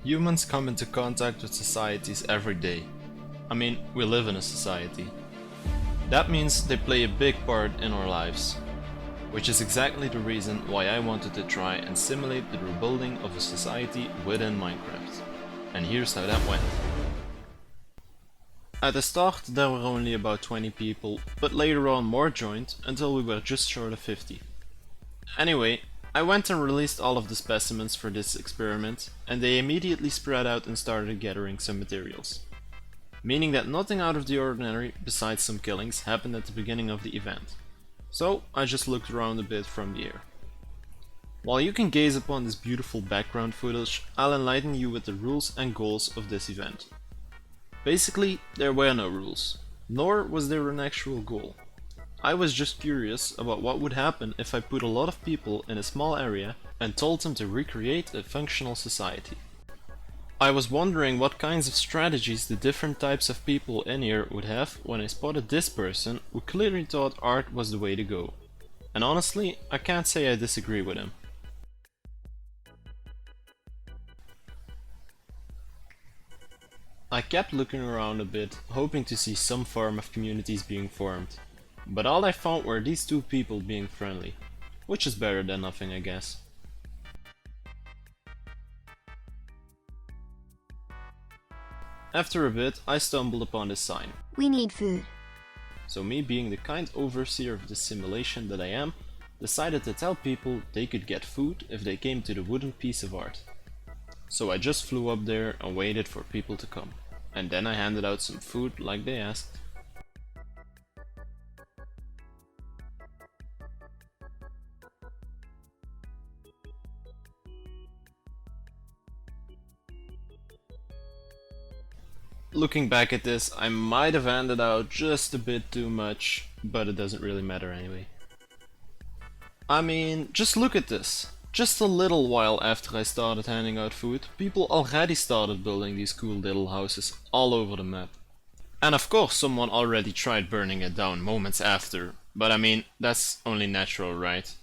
Humans come into contact with societies every day. I mean, we live in a society. That means they play a big part in our lives. Which is exactly the reason why I wanted to try and simulate the rebuilding of a society within Minecraft. And here's how that went. At the start there were only about 20 people, but later on more joined until we were just short of 50. Anyway, I went and released all of the specimens for this experiment, and they immediately spread out and started gathering some materials. Meaning that nothing out of the ordinary, besides some killings, happened at the beginning of the event. So I just looked around a bit from the air. While you can gaze upon this beautiful background footage, I'll enlighten you with the rules and goals of this event. Basically, there were no rules, nor was there an actual goal. I was just curious about what would happen if I put a lot of people in a small area and told them to recreate a functional society. I was wondering what kinds of strategies the different types of people in here would have when I spotted this person who clearly thought art was the way to go. And honestly, I can't say I disagree with him. I kept looking around a bit, hoping to see some form of communities being formed. But all I found were these two people being friendly, which is better than nothing, I guess. After a bit, I stumbled upon this sign. We need food. So me, being the kind overseer of this simulation that I am, decided to tell people they could get food if they came to the wooden piece of art. So I just flew up there and waited for people to come. And then I handed out some food like they asked. Looking back at this, I might have handed out just a bit too much, but it doesn't really matter anyway. I mean, just look at this. Just a little while after I started handing out food, people already started building these cool little houses all over the map. And of course someone already tried burning it down moments after, but I mean, that's only natural, right?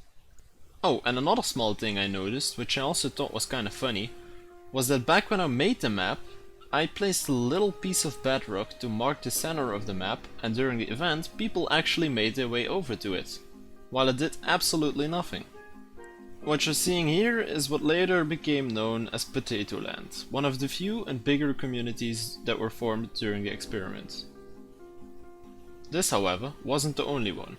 Oh, and another small thing I noticed, which I also thought was kinda funny, was that back when I made the map, I placed a little piece of bedrock to mark the center of the map, and during the event people actually made their way over to it, while it did absolutely nothing. What you're seeing here is what later became known as Potato Land, one of the few and bigger communities that were formed during the experiment. This, however, wasn't the only one.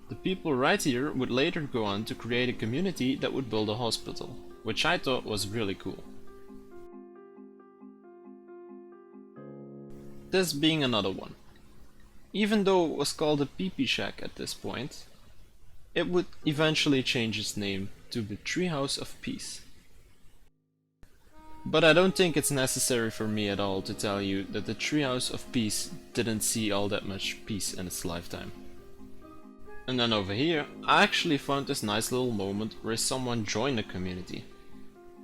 The people right here would later go on to create a community that would build a hospital, which I thought was really cool. This being another one. Even though it was called a Pee-Pee Shack at this point, it would eventually change its name to the Treehouse of Peace. But I don't think it's necessary for me at all to tell you that the Treehouse of Peace didn't see all that much peace in its lifetime. And then over here, I actually found this nice little moment where someone joined the community.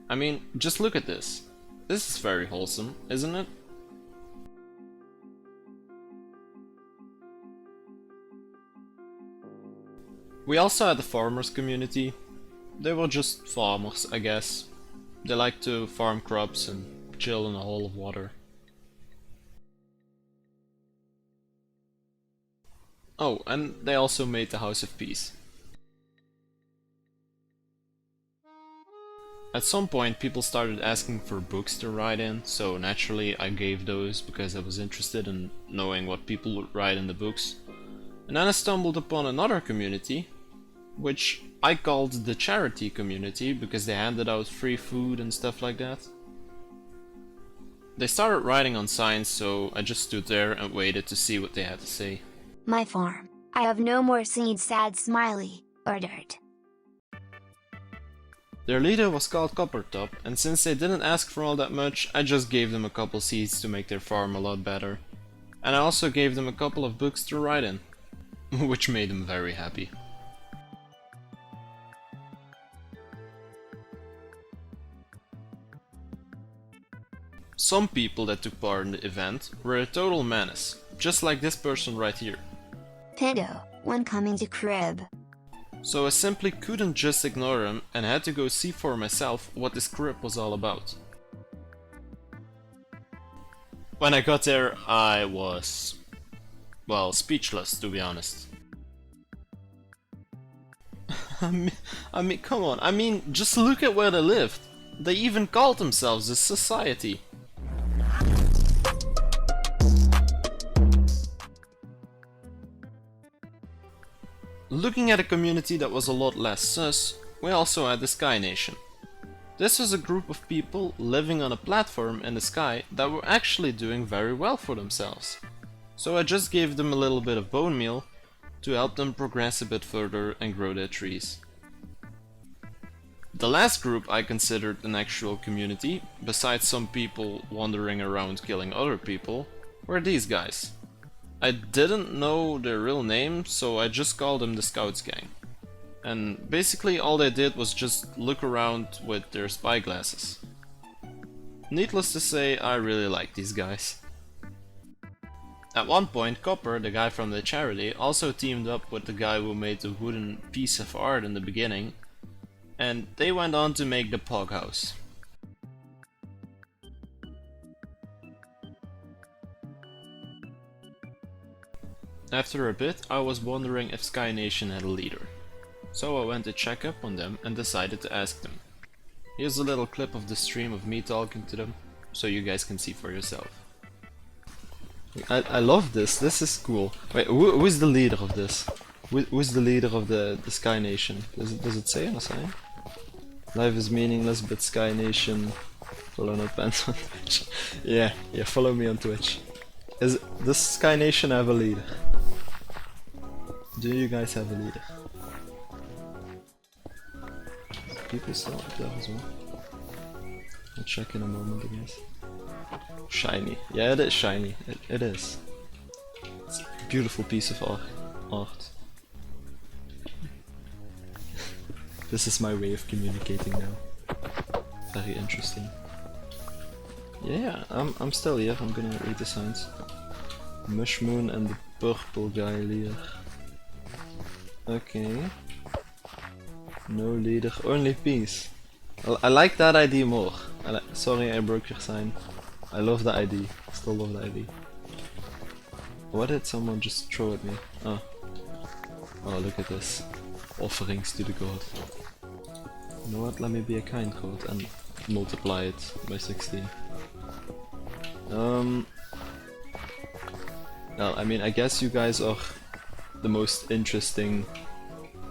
I mean, just look at this. This is very wholesome, isn't it? We also had the farmers community. They were just farmers, I guess. They like to farm crops and chill in a hole of water. Oh, and they also made the House of Peace. At some point people started asking for books to write in, so naturally I gave those because I was interested in knowing what people would write in the books. And then I stumbled upon another community, which I called the charity community because they handed out free food and stuff like that. They started writing on signs, so I just stood there and waited to see what they had to say. My farm. I have no more seeds, sad smiley, or dirt. Their leader was called Coppertop, and since they didn't ask for all that much, I just gave them a couple seeds to make their farm a lot better. And I also gave them a couple of books to write in, which made them very happy. Some people that took part in the event were a total menace, just like this person right here. Pento, when coming to crib. So I simply couldn't just ignore him and had to go see for myself what this crib was all about. When I got there, I was, well, speechless, to be honest. I mean, come on. I mean, just look at where they lived. They even called themselves a society. Looking at a community that was a lot less sus, we also had the Sky Nation. This was a group of people living on a platform in the sky that were actually doing very well for themselves. So I just gave them a little bit of bone meal to help them progress a bit further and grow their trees. The last group I considered an actual community, besides some people wandering around killing other people, were these guys. I didn't know their real name, so I just called them the Scouts Gang. And basically all they did was just look around with their spy glasses. Needless to say, I really like these guys. At one point, Copper, the guy from the charity, also teamed up with the guy who made the wooden piece of art in the beginning, and they went on to make the Pog House. After a bit, I was wondering if Sky Nation had a leader. So I went to check up on them and decided to ask them. Here's a little clip of the stream of me talking to them, so you guys can see for yourself. I love this is cool. Wait, who is the leader of this? Who is the leader of the Sky Nation? Does it say on the sign? Life is meaningless, but Sky Nation... Follow not Pento on Twitch. Yeah, follow me on Twitch. Does Sky Nation have a leader? Do you guys have a leader? People still up there as well. I'll check in a moment, I guess. Shiny. Yeah, it is shiny. It is. It's a beautiful piece of art. This is my way of communicating now. Very interesting. Yeah, I'm still here. I'm gonna read the signs. Mushmoon and the purple guy leader. Okay. No leader, only peace. I like that ID more. Sorry I broke your sign. I love the ID. Still love the ID. What did someone just throw at me? Oh. Oh, look at this. Offerings to the god. You know what? Let me be a kind god and multiply it by 16. Well, I mean, I guess you guys are the most interesting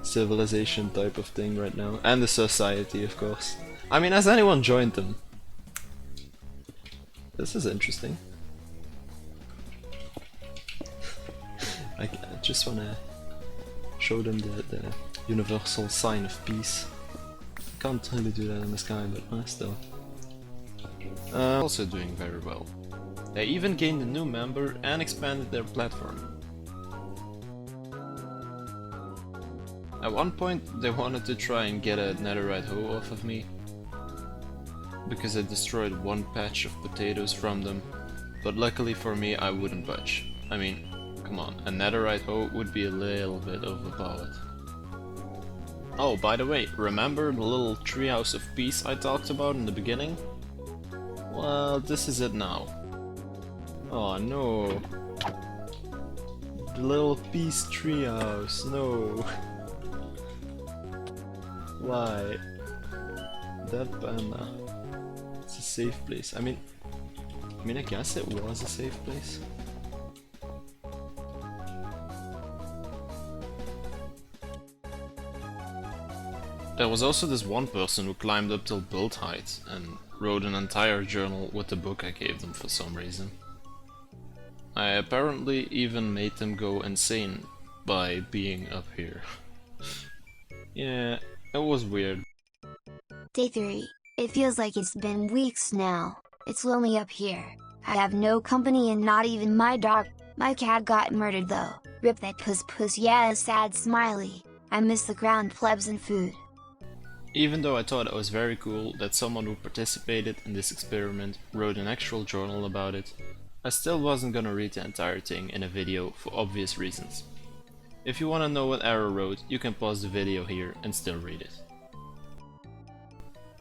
civilization type of thing right now. And the society, of course. I mean, has anyone joined them? This is interesting. I just wanna show them the universal sign of peace. Can't really do that in the sky, but still. Also doing very well. They even gained a new member and expanded their platform. At one point they wanted to try and get a netherite hoe off of me, because I destroyed one patch of potatoes from them, but luckily for me I wouldn't budge. I mean, come on, a netherite hoe would be a little bit overpowered. Oh, by the way, remember the little treehouse of peace I talked about in the beginning? Well, this is it now. Oh no. The little peace treehouse, no. Why? That panda. It's a safe place. I mean, I guess it was a safe place. There was also this one person who climbed up till build height and wrote an entire journal with the book I gave them for some reason. I apparently even made them go insane by being up here. Yeah, it was weird. Day 3. It feels like it's been weeks now. It's lonely up here. I have no company and not even my dog. My cat got murdered though. Rip that puss, yeah, sad smiley. I miss the ground plebs and food. Even though I thought it was very cool that someone who participated in this experiment wrote an actual journal about it, I still wasn't gonna read the entire thing in a video for obvious reasons. If you wanna know what Arrow wrote, you can pause the video here and still read it.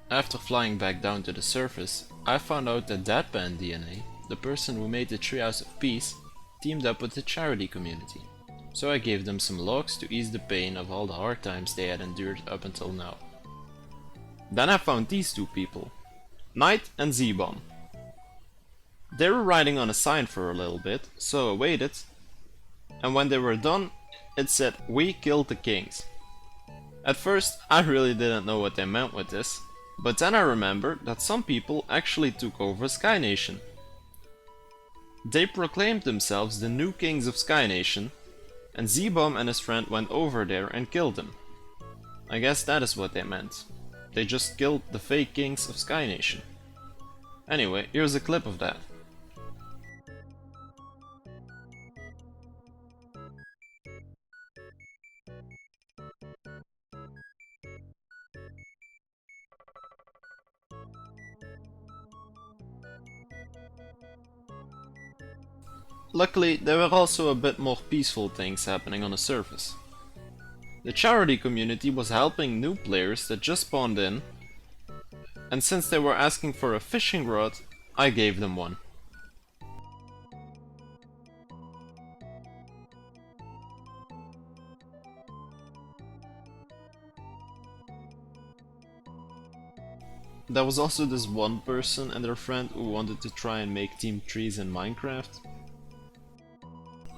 After flying back down to the surface, I found out that Deadpan DNA, the person who made the Treehouse of Peace, teamed up with the charity community. So I gave them some logs to ease the pain of all the hard times they had endured up until now. Then I found these two people, Knight and Z-Bomb. They were riding on a sign for a little bit, so I waited, and when they were done, it said, "We killed the kings." At first, I really didn't know what they meant with this, but then I remembered that some people actually took over Sky Nation. They proclaimed themselves the new kings of Sky Nation, and Z-Bomb and his friend went over there and killed them. I guess that is what they meant. They just killed the fake kings of Sky Nation. Anyway, here's a clip of that. Luckily, there were also a bit more peaceful things happening on the surface. The charity community was helping new players that just spawned in, and since they were asking for a fishing rod, I gave them one. There was also this one person and their friend who wanted to try and make team trees in Minecraft.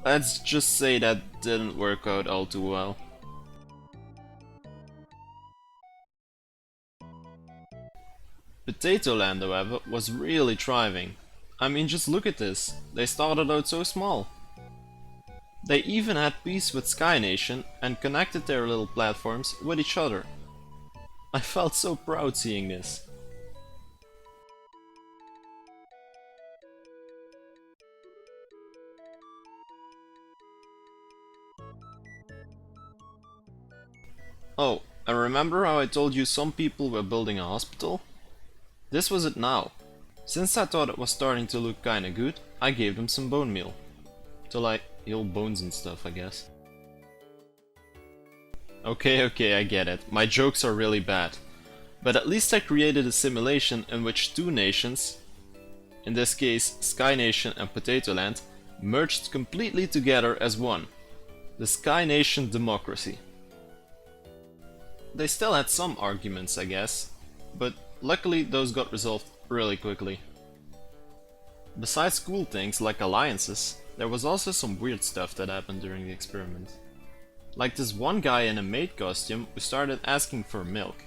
Let's just say that didn't work out all too well. Potato Land, however, was really thriving. I mean, just look at this. They started out so small. They even had peace with Sky Nation and connected their little platforms with each other. I felt so proud seeing this. Oh, and remember how I told you some people were building a hospital? This was it now. Since I thought it was starting to look kinda good, I gave them some bone meal. To like, heal bones and stuff, I guess. Okay, I get it. My jokes are really bad. But at least I created a simulation in which two nations, in this case Sky Nation and Potato Land, merged completely together as one. The Sky Nation democracy. They still had some arguments, I guess, but luckily those got resolved really quickly. Besides cool things like alliances, there was also some weird stuff that happened during the experiment. Like this one guy in a maid costume who started asking for milk.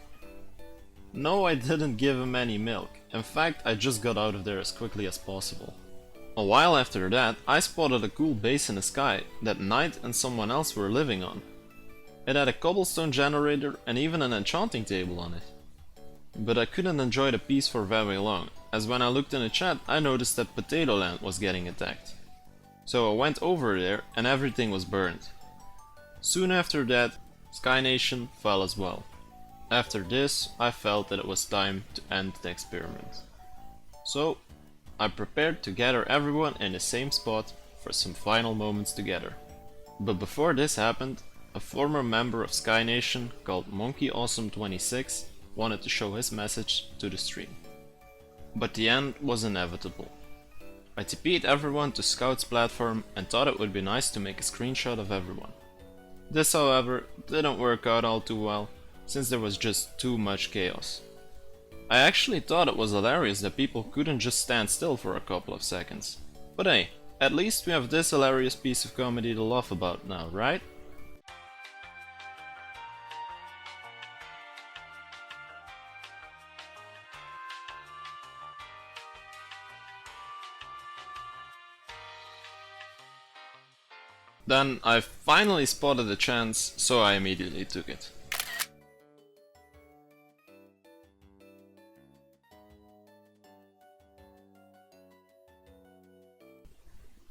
No, I didn't give him any milk. In fact, I just got out of there as quickly as possible. A while after that, I spotted a cool base in the sky that Knight and someone else were living on. It had a cobblestone generator and even an enchanting table on it. But I couldn't enjoy the peace for very long, as when I looked in the chat I noticed that Potato Land was getting attacked. So I went over there and everything was burned. Soon after that, Sky Nation fell as well. After this, I felt that it was time to end the experiment. So, I prepared to gather everyone in the same spot for some final moments together. But before this happened, a former member of Sky Nation called MonkeyAwesome26 wanted to show his message to the stream. But the end was inevitable. I TP'd everyone to Scout's platform and thought it would be nice to make a screenshot of everyone. This, however, didn't work out all too well, since there was just too much chaos. I actually thought it was hilarious that people couldn't just stand still for a couple of seconds. But hey, at least we have this hilarious piece of comedy to laugh about now, right? Then I finally spotted a chance, so I immediately took it.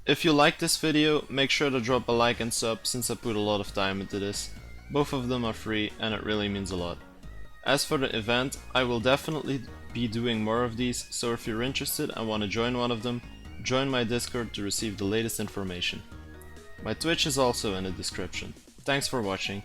If you liked this video, make sure to drop a like and sub since I put a lot of time into this. Both of them are free and it really means a lot. As for the event, I will definitely be doing more of these, so if you're interested and want to join one of them, join my Discord to receive the latest information. My Twitch is also in the description. Thanks for watching.